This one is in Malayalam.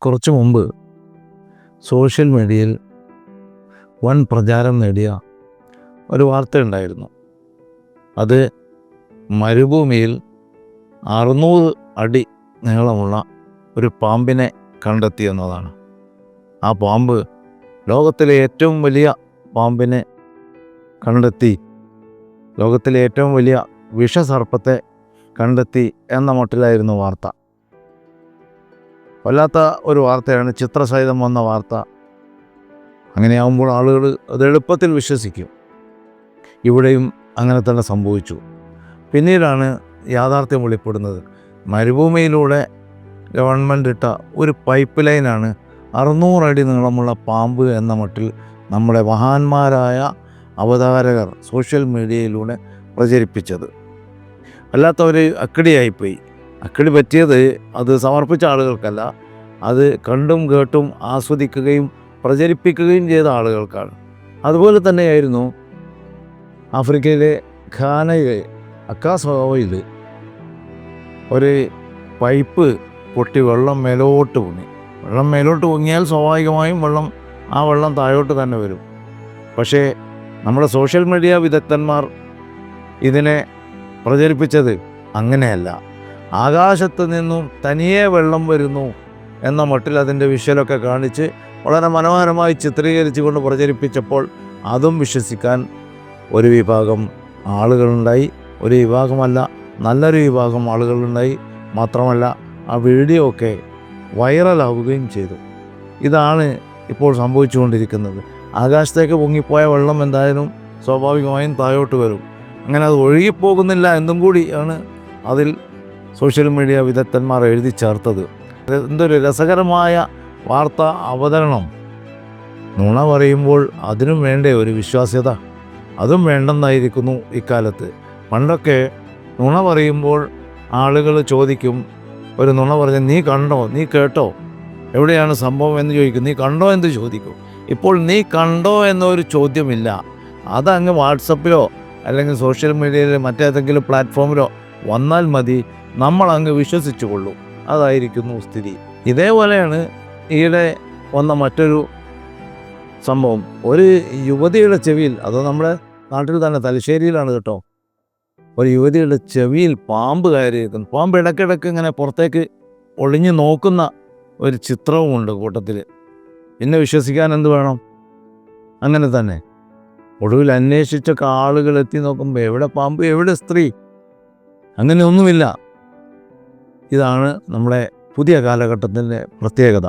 കുറച്ചു മുമ്പ് സോഷ്യൽ മീഡിയയിൽ വൻ പ്രചാരം നേടിയ ഒരു വാർത്തയുണ്ടായിരുന്നു. അത് മരുഭൂമിയിൽ 600 അടി നീളമുള്ള ഒരു പാമ്പിനെ കണ്ടെത്തി എന്നതാണ്. ആ പാമ്പ് ലോകത്തിലെ ഏറ്റവും വലിയ പാമ്പിനെ കണ്ടെത്തി, ലോകത്തിലെ ഏറ്റവും വലിയ വിഷസർപ്പത്തെ കണ്ടെത്തി എന്ന മട്ടിലായിരുന്നു വാർത്ത. വല്ലാത്ത ഒരു വാർത്തയാണ്, ചിത്രസഹിതം വന്ന വാർത്ത. അങ്ങനെയാകുമ്പോൾ ആളുകൾ അത് എളുപ്പത്തിൽ വിശ്വസിക്കും. ഇവിടെയും അങ്ങനെ തന്നെ സംഭവിച്ചു. പിന്നീടാണ് യാഥാർത്ഥ്യം വെളിപ്പെടുന്നത്. മരുഭൂമിയിലൂടെ ഗവൺമെൻറ് ഇട്ട ഒരു പൈപ്പ് ലൈനാണ് 600 അടി നീളമുള്ള പാമ്പ് എന്ന മട്ടിൽ നമ്മുടെ മഹാന്മാരായ അവതാരകർ സോഷ്യൽ മീഡിയയിലൂടെ പ്രചരിപ്പിച്ചത്. അല്ലാത്ത ഒരു അക്കടിയായിപ്പോയി. അക്കടി പറ്റിയത് അത് സമർപ്പിച്ച ആളുകൾക്കല്ല, അത് കണ്ടും കേട്ടും ആസ്വദിക്കുകയും പ്രചരിപ്പിക്കുകയും ചെയ്ത ആളുകൾക്കാണ്. അതുപോലെ തന്നെയായിരുന്നു ആഫ്രിക്കയിലെ ഘാനയിലെ അക്കാസോയിൽ ഒരു പൈപ്പ് പൊട്ടി വെള്ളം മേലോട്ട് പൊങ്ങി. വെള്ളം മേലോട്ട് പൊങ്ങിയാൽ സ്വാഭാവികമായും ആ വെള്ളം താഴോട്ട് തന്നെ വരും. പക്ഷേ നമ്മുടെ സോഷ്യൽ മീഡിയ വിദഗ്ധന്മാർ ഇതിനെ പ്രചരിപ്പിച്ചത് അങ്ങനെയല്ല. ആകാശത്ത് നിന്നും തനിയെ വെള്ളം വരുന്നു എന്ന മട്ടിൽ അതിൻ്റെ വിഷ്വലൊക്കെ കാണിച്ച് വളരെ മനോഹരമായി ചിത്രീകരിച്ചു കൊണ്ട് പ്രചരിപ്പിച്ചപ്പോൾ അതും വിശ്വസിക്കാൻ ഒരു വിഭാഗം ആളുകളുണ്ടായി. ഒരു വിഭാഗമല്ല, നല്ലൊരു വിഭാഗം ആളുകളുണ്ടായി. മാത്രമല്ല ആ വീഡിയോ ഒക്കെ വൈറലാവുകയും ചെയ്തു. ഇതാണ് ഇപ്പോൾ സംഭവിച്ചുകൊണ്ടിരിക്കുന്നത്. ആകാശത്തേക്ക് പൊങ്ങിപ്പോയ വെള്ളം എന്തായാലും സ്വാഭാവികമായും താഴോട്ട് വരും. അങ്ങനെ അത് ഒഴുകിപ്പോകുന്നില്ല എന്നും കൂടിയാണ് അതിൽ സോഷ്യൽ മീഡിയ വിദഗ്ധന്മാർ എഴുതി ചേർത്തത്. എന്തൊരു രസകരമായ വാർത്താ അവതരണം. നുണ പറയുമ്പോൾ അതിനും വേണ്ടേ ഒരു വിശ്വാസ്യത? അതും വേണ്ടെന്നായിരിക്കുന്നു ഇക്കാലത്ത്. പണ്ടൊക്കെ നുണ പറയുമ്പോൾ ആളുകൾ ചോദിക്കും, ഒരു നുണ പറഞ്ഞ് നീ കണ്ടോ, നീ കേട്ടോ, എവിടെയാണ് സംഭവം എന്ന് ചോദിക്കും. നീ കണ്ടോ എന്ന് ചോദിക്കും. ഇപ്പോൾ നീ കണ്ടോ എന്നൊരു ചോദ്യമില്ല. അതങ്ങ് വാട്സപ്പിലോ അല്ലെങ്കിൽ സോഷ്യൽ മീഡിയയിലെ മറ്റേതെങ്കിലും പ്ലാറ്റ്ഫോമിലോ വന്നാൽ മതി, നമ്മളങ്ങ് വിശ്വസിച്ചു കൊള്ളും. അതായിരിക്കുന്നു സ്ഥിതി. ഇതേപോലെയാണ് ഈയിടെ വന്ന മറ്റൊരു സംഭവം. ഒരു യുവതിയുടെ ചെവിയിൽ, അത് നമ്മുടെ നാട്ടിൽ തന്നെ തലശ്ശേരിയിലാണ് കേട്ടോ, ഒരു യുവതിയുടെ ചെവിയിൽ പാമ്പ് കയറിയിരിക്കുന്നു. പാമ്പ് ഇടയ്ക്കിടയ്ക്ക് ഇങ്ങനെ പുറത്തേക്ക് ഒളിഞ്ഞു നോക്കുന്ന ഒരു ചിത്രവുമുണ്ട് കൂട്ടത്തിൽ. പിന്നെ വിശ്വസിക്കാൻ എന്ത് വേണം? അങ്ങനെ തന്നെ ഒടുവിൽ അന്വേഷിച്ചൊക്കെ ആളുകൾ എത്തി നോക്കുമ്പോൾ എവിടെ പാമ്പ്, എവിടെ സ്ത്രീ? അങ്ങനെയൊന്നുമില്ല. ഇതാണ് നമ്മുടെ പുതിയ കാലഘട്ടത്തിൻ്റെ പ്രത്യേകത.